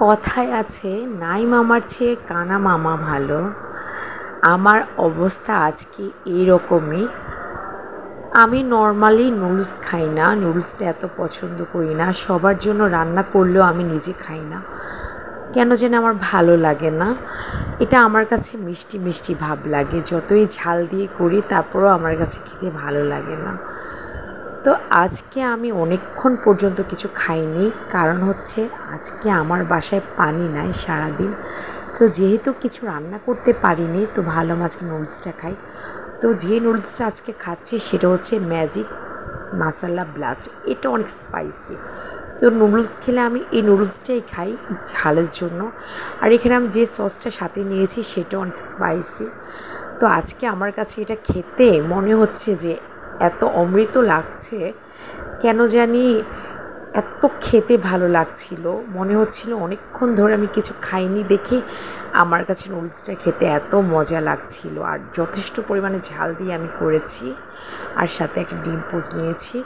কথায় আছে নাই মামার চেয়ে কানা মামা ভালো। আমার অবস্থা আজকে এইরকমই। আমি নর্মালি নুডলস খাই না, নুডলসটা এত পছন্দ করি না, সবার জন্য রান্না করলেও আমি নিজে খাই না, কেন যেন আমার ভালো লাগে না। এটা আমার কাছে মিষ্টি মিষ্টি ভাব লাগে, যতই ঝাল দিয়ে করি তারপরেও আমার কাছে খেতে ভালো লাগে না। তো আজকে আমি অনেকক্ষণ পর্যন্ত কিছু খাইনি, কারণ হচ্ছে আজকে আমার বাসায় পানি নাই সারাদিন। তো যেহেতু কিছু রান্না করতে পারিনি, তো ভাবলাম আজকে নুডলসটা খাই। তো যে নুডলসটা আজকে খাচ্ছি সেটা হচ্ছে ম্যাজিক মাসালা ব্লাস্ট। এটা অনেক স্পাইসি। তো নুডলস খেলে আমি এই নুডলসটাই খাই ঝালের জন্য। আর এখানে আমি যে সসটা সাথে নিয়েছি সেটা অনেক স্পাইসি। তো আজকে আমার কাছে এটা খেতে মনে হচ্ছে যে এত অমৃত লাগছে, কেন জানি এত খেতে ভালো লাগছিল। মনে হচ্ছিল অনেকক্ষণ ধরে আমি কিছু খাইনি দেখে আমার কাছে নুডলসটা খেতে এত মজা লাগছিল। আর যথেষ্ট পরিমাণে ঝাল দিয়ে আমি করেছি, আর সাথে একটা ডিম পোচ নিয়েছি।